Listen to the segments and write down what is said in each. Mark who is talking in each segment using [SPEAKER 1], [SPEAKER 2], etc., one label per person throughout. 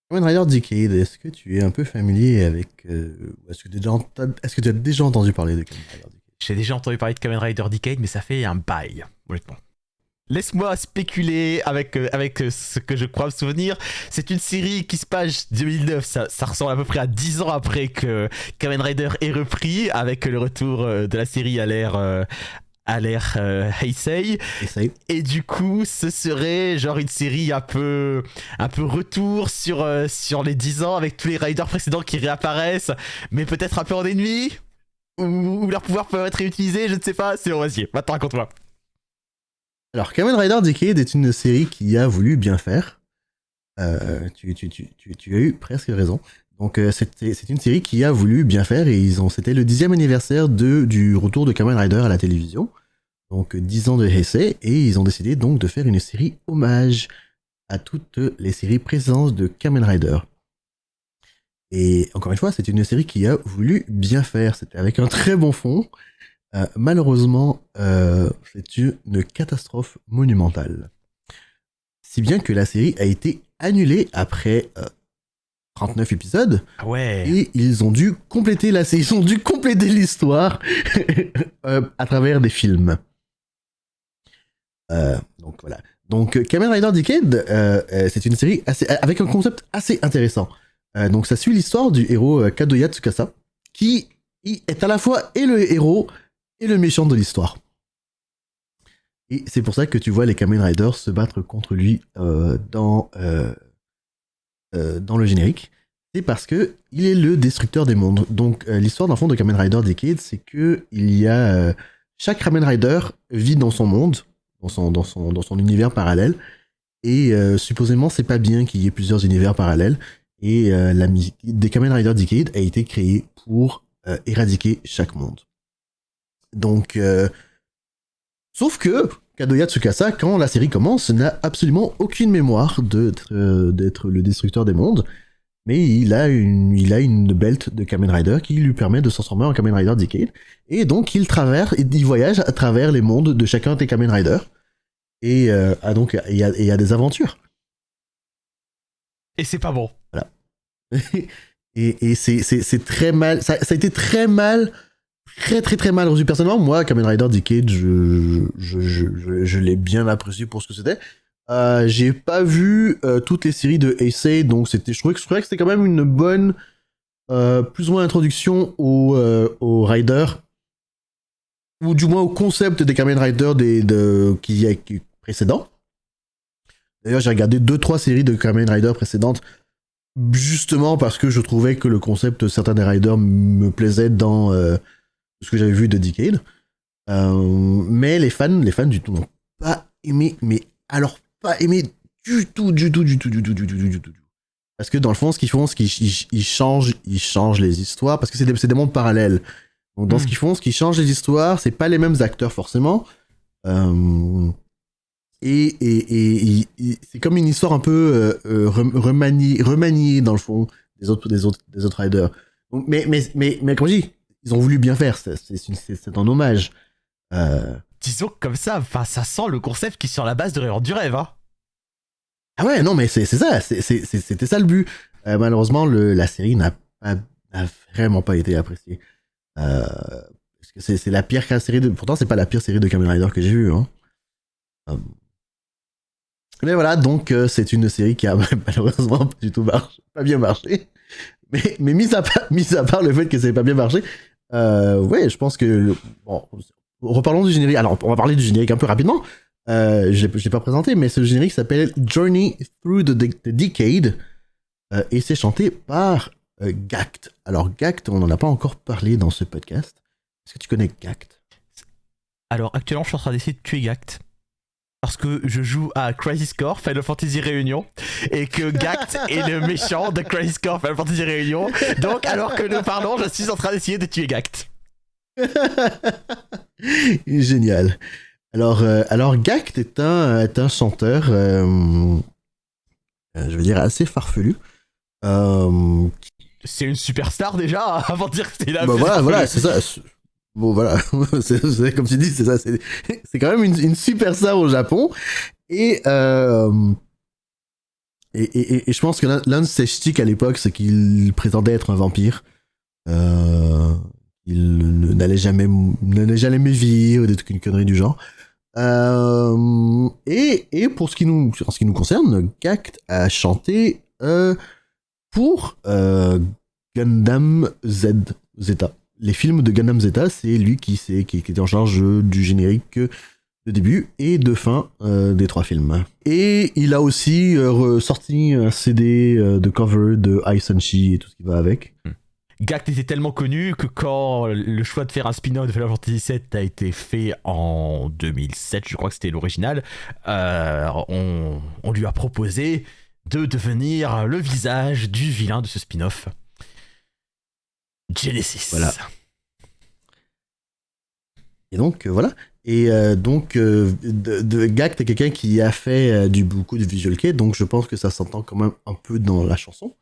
[SPEAKER 1] Kamen Rider Decade, est-ce que tu es un peu familier avec... est-ce que tu as déjà entendu parler de Kamen Rider Decade?
[SPEAKER 2] J'ai déjà entendu parler de Kamen Rider Decade, mais ça fait un bail, honnêtement. Laisse-moi spéculer avec ce que je crois me souvenir. C'est une série qui se passe 2009. Ça ressemble à peu près à 10 ans après que Kamen Rider est repris, avec le retour de la série à l'ère Heisei.
[SPEAKER 1] Essaye.
[SPEAKER 2] Et du coup, ce serait genre une série un peu retour sur les 10 ans avec tous les riders précédents qui réapparaissent, mais peut-être un peu en ennemi, où leurs pouvoirs peuvent être réutilisés, je ne sais pas. C'est bon, vas-y, maintenant raconte-moi.
[SPEAKER 1] Alors, Kamen Rider Decade est une série qui a voulu bien faire. Tu as eu presque raison. Donc, c'est une série qui a voulu bien faire et c'était le 10e anniversaire du retour de Kamen Rider à la télévision. Donc, 10 ans de Heisei et ils ont décidé donc de faire une série hommage à toutes les séries précédentes de Kamen Rider. Et encore une fois, c'est une série qui a voulu bien faire. C'était avec un très bon fond. Malheureusement, c'est une catastrophe monumentale. Si bien que la série a été annulée après 39 épisodes.
[SPEAKER 2] Ah ouais.
[SPEAKER 1] Et ils ont dû compléter ils ont dû compléter l'histoire à travers des films. Donc voilà. Donc Kamen Rider Decade, c'est une série avec un concept assez intéressant. Donc ça suit l'histoire du héros Kadoya Tsukasa, qui est à la fois et le héros et le méchant de l'histoire. Et c'est pour ça que tu vois les Kamen Riders se battre contre lui dans le générique. C'est parce que il est le destructeur des mondes. Donc l'histoire d'un fond de Kamen Rider Decade, c'est que il y a chaque Kamen Rider vit dans son monde, dans son univers parallèle. Et supposément, c'est pas bien qu'il y ait plusieurs univers parallèles. Et des Kamen Rider Decade a été créée pour éradiquer chaque monde. Donc, sauf que Kadoya Tsukasa, quand la série commence, n'a absolument aucune mémoire d'être le destructeur des mondes. Mais il a une belt de Kamen Rider qui lui permet de se transformer en Kamen Rider Decade. Et donc, il voyage à travers les mondes de chacun des Kamen Rider. Et donc, il y a des aventures.
[SPEAKER 2] Et c'est pas bon.
[SPEAKER 1] Voilà. et c'est très mal. Ça a été très mal. Très très très mal reçu. Personnellement, moi, Kamen Rider Decade, je l'ai bien apprécié pour ce que c'était. J'ai pas vu toutes les séries de Heisei, donc je trouvais que c'était quand même une bonne, plus ou moins introduction au Rider, ou du moins au concept des Kamen Rider qui précédents. D'ailleurs, j'ai regardé 2-3 séries de Kamen Rider précédentes, justement parce que je trouvais que le concept de certains des Riders me plaisait dans ce que j'avais vu de Decade. Mais les fans du tout n'ont pas aimé, mais alors pas aimé du tout, du tout, du tout, du tout, du tout, du tout. Parce que dans le fond, ce qu'ils font, c'est qu'ils changent les histoires, parce que c'est des mondes parallèles. Donc dans ce qu'ils changent les histoires, c'est pas les mêmes acteurs forcément. Et c'est comme une histoire un peu remaniée dans le fond des autres riders. Donc, mais comme je dis, ils ont voulu bien faire, c'est un hommage.
[SPEAKER 2] Disons que comme ça, ça sent le concept qui est sur la base de Rêve du rêve, hein.
[SPEAKER 1] Ah ouais, non, mais c'est ça, c'était ça le but. Malheureusement, la série n'a vraiment pas été appréciée. Parce que c'est la pire série pourtant, c'est pas la pire série de Kamen Rider que j'ai vue. Hein. Mais voilà, donc c'est une série qui a malheureusement pas du tout pas bien marché. Mais mis à part le fait que ça n'ait pas bien marché, ouais, je pense que bon, reparlons du générique. Alors, on va parler du générique un peu rapidement. Je l'ai pas présenté, mais ce générique s'appelle Journey Through the Decade et c'est chanté par Gact. Alors, Gact, on n'en a pas encore parlé dans ce podcast. Est-ce que tu connais Gact?
[SPEAKER 2] Alors, actuellement, je suis en train d'essayer de tuer Gact. Parce que je joue à Crisis Core Final Fantasy Réunion et que Gact est le méchant de Crisis Core Final Fantasy Réunion. Donc, alors que nous parlons, je suis en train d'essayer de tuer Gact.
[SPEAKER 1] Génial. Alors Gact est un chanteur, je veux dire, assez farfelu.
[SPEAKER 2] C'est une superstar déjà, avant de dire que c'est la
[SPEAKER 1] voilà, c'est ça. Bon, voilà, c'est comme tu dis, c'est ça. C'est quand même une superstar au Japon. Et Et je pense que l'un de ses sticks à l'époque, c'est qu'il prétendait être un vampire. Il n'allait jamais vieillir, ou des trucs, une connerie du genre. Et pour ce qui nous concerne, Gact a chanté pour Gundam Zeta. Les films de Gundam Zeta, c'est lui qui était en charge du générique de début et de fin des 3 films. Et il a aussi sorti un CD de cover de Ai Sanshi et tout ce qui va avec.
[SPEAKER 2] Gact était tellement connu que quand le choix de faire un spin-off de Final Fantasy VII a été fait en 2007, je crois que c'était l'original, on lui a proposé de devenir le visage du vilain de ce spin-off. Genesis.
[SPEAKER 1] Voilà. Et donc, voilà. Et Gact est quelqu'un qui a fait beaucoup de visual kei, donc je pense que ça s'entend quand même un peu dans la chanson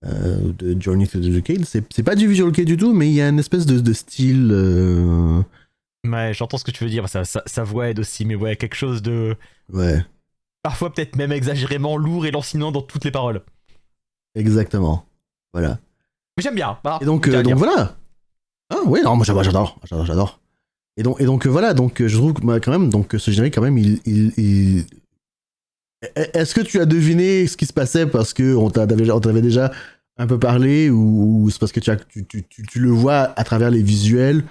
[SPEAKER 1] de Journey to the Decade. C'est pas du visual kei du tout, mais il y a une espèce de style.
[SPEAKER 2] Ouais, j'entends ce que tu veux dire, sa voix aide aussi, mais ouais, quelque chose de.
[SPEAKER 1] Ouais.
[SPEAKER 2] Parfois peut-être même exagérément lourd et lancinant dans toutes les paroles.
[SPEAKER 1] Exactement. Voilà.
[SPEAKER 2] Mais j'aime bien.
[SPEAKER 1] Et donc voilà. Ah ouais, non, moi j'adore. Et donc voilà, donc je trouve que quand même, donc ce générique quand même, il... Est-ce que tu as deviné ce qui se passait parce que on t'avait déjà un peu parlé, ou c'est parce que tu le vois à travers les visuels?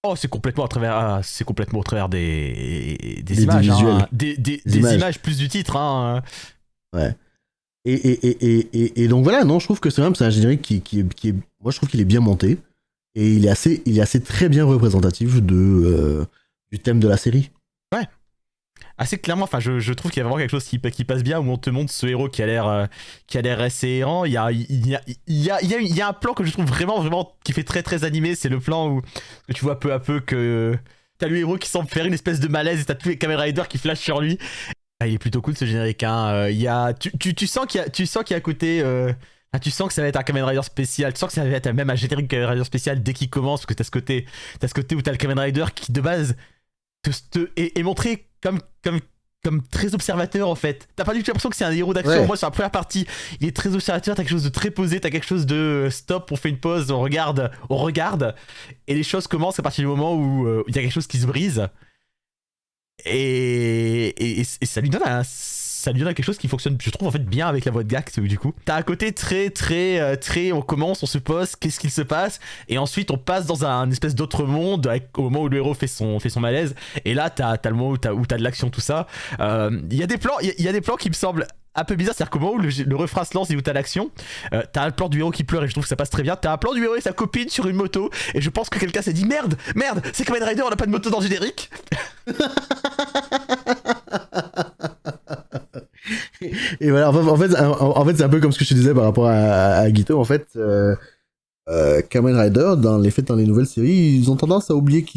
[SPEAKER 2] Oh, c'est complètement au travers des images,
[SPEAKER 1] visuels.
[SPEAKER 2] Hein, des images plus du titre. Hein.
[SPEAKER 1] Ouais. Et donc voilà, non, je trouve que c'est un générique qui est, moi je trouve qu'il est bien monté, et il est assez très bien représentatif du thème de la série.
[SPEAKER 2] Ouais. Assez clairement, enfin, je trouve qu'il y a vraiment quelque chose qui passe bien, où on te montre ce héros qui a l'air assez errant. Il y a un plan que je trouve vraiment qui fait très très animé. C'est le plan où tu vois peu à peu que t'as le héros qui semble faire une espèce de malaise, et t'as tous les Kamen Riders qui flashent sur lui. Ah, il est plutôt cool ce générique. Hein. Tu sens qu'il y a un côté. Tu sens que ça va être un Kamen Rider spécial. Tu sens que ça va être même un générique Kamen Rider spécial dès qu'il commence, parce que t'as ce côté où t'as le Kamen Rider qui de base est montré comme très observateur en fait. T'as pas du tout l'impression que c'est un héros d'action. Ouais. Moi sur la première partie, il est très observateur, t'as quelque chose de très posé, t'as quelque chose de stop, on fait une pause, on regarde, et les choses commencent à partir du moment où il y a quelque chose qui se brise. Et ça lui donne quelque chose qui fonctionne, je trouve, en fait bien avec la voix de Gact. Du coup t'as un côté très on commence, on se pose, qu'est-ce qu'il se passe, et ensuite on passe dans un espèce d'autre monde au moment où le héros fait son malaise, et là t'as le moment où t'as de l'action, tout ça. Il y a des plans qui me semblent un peu bizarre, c'est-à-dire qu'au moment où le refrain se lance et où t'as l'action, t'as un plan du héros qui pleure, et je trouve que ça passe très bien. T'as un plan du héros et sa copine sur une moto, et je pense que quelqu'un s'est dit merde, c'est Kamen Rider, on a pas de moto dans le générique.
[SPEAKER 1] Et voilà, en fait c'est un peu comme ce que je te disais par rapport à Gito. En fait, Kamen Rider, dans les nouvelles séries, ils ont tendance à oublier que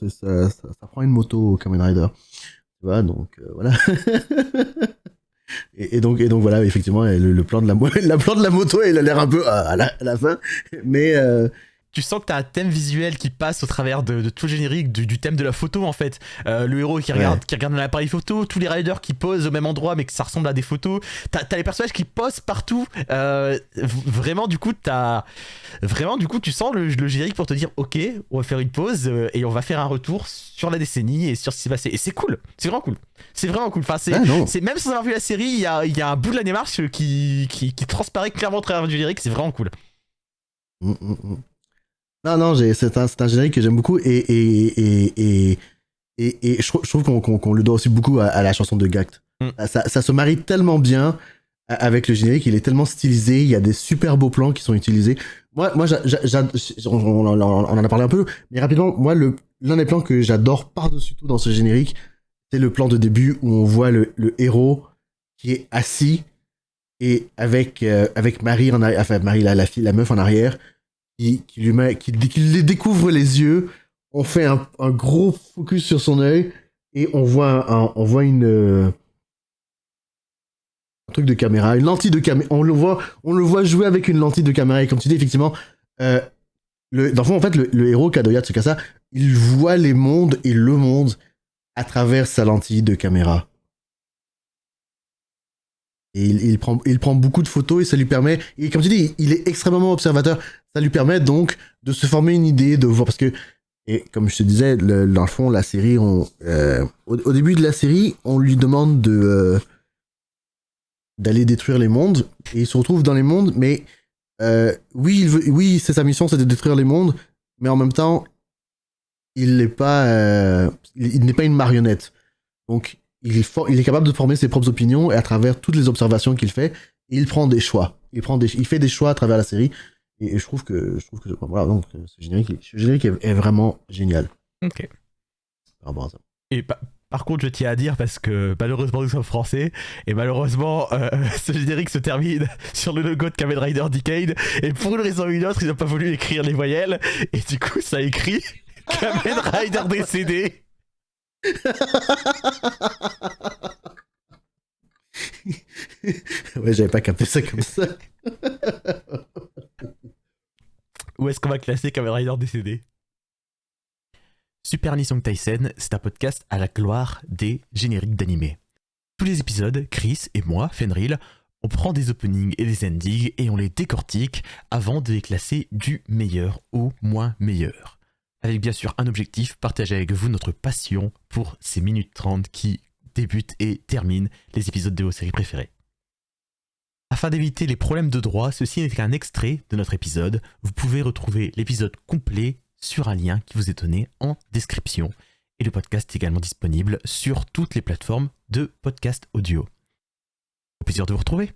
[SPEAKER 1] ça prend une moto au Kamen Rider. Tu vois, donc voilà. Et donc voilà, effectivement, le plan de la moto, il a l'air un peu à la fin, mais
[SPEAKER 2] tu sens que t'as un thème visuel qui passe au travers de tout le générique, du thème de la photo en fait. Le héros qui regarde dans l'appareil photo, tous les riders qui posent au même endroit mais que ça ressemble à des photos. T'as les personnages qui posent partout. Vraiment du coup tu sens le générique pour te dire ok, on va faire une pause et on va faire un retour sur la décennie et sur ce qui s'est passé. Et c'est cool, c'est vraiment cool. C'est vraiment cool. Enfin, c'est même sans avoir vu la série, il y a un bout de la démarche qui transparaît clairement au travers du générique. C'est vraiment cool.
[SPEAKER 1] Non, c'est un générique que j'aime beaucoup, et je trouve qu'on le doit aussi beaucoup à la chanson de Gact. Ça se marie tellement bien avec le générique, il est tellement stylisé, il y a des super beaux plans qui sont utilisés. Moi on en a parlé un peu, mais rapidement, moi, l'un des plans que j'adore par-dessus tout dans ce générique, c'est le plan de début où on voit le héros qui est assis, et avec Marie en arrière, enfin Marie, la meuf en arrière, qui lui découvre les yeux. On fait un gros focus sur son œil, et on voit un truc de caméra, une lentille de caméra. On le voit jouer avec une lentille de caméra, et comme tu dis, effectivement, dans le fond, en fait, le héros Kadoya Tsukasa, il voit les mondes et le monde à travers sa lentille de caméra. Et il prend beaucoup de photos et ça lui permet, et comme tu dis, il est extrêmement observateur. Ça lui permet donc de se former une idée, de voir, parce que, et comme je te disais, dans le fond, la série, au début de la série, on lui demande d'aller détruire les mondes, et il se retrouve dans les mondes, mais oui, c'est sa mission, c'est de détruire les mondes, mais en même temps, il n'est pas une marionnette. Donc, il est capable de former ses propres opinions et à travers toutes les observations qu'il fait, il prend des choix. Il fait des choix à travers la série. Et je trouve que voilà, donc ce générique est vraiment génial.
[SPEAKER 2] Ok.
[SPEAKER 1] Par rapport à ça.
[SPEAKER 2] Et par contre, je tiens à dire, parce que malheureusement nous sommes français, et malheureusement ce générique se termine sur le logo de Kamen Rider Decade, et pour une raison ou une autre, ils n'ont pas voulu écrire les voyelles, et du coup ça écrit Kamen Rider décédé.
[SPEAKER 1] Ouais, j'avais pas capté ça comme ça.
[SPEAKER 2] Où est-ce qu'on va classer Kamen Rider décédé? Super Nissong Taisen, c'est un podcast à la gloire des génériques d'animé. Tous les épisodes, Chris et moi, Fenrir, on prend des openings et des endings et on les décortique avant de les classer du meilleur au moins meilleur. Avec bien sûr un objectif, partager avec vous notre passion pour ces minutes 30 qui débutent et terminent les épisodes de vos séries préférées. Afin d'éviter les problèmes de droit, ceci n'est qu'un extrait de notre épisode. Vous pouvez retrouver l'épisode complet sur un lien qui vous est donné en description. Et le podcast est également disponible sur toutes les plateformes de podcast audio. Au plaisir de vous retrouver.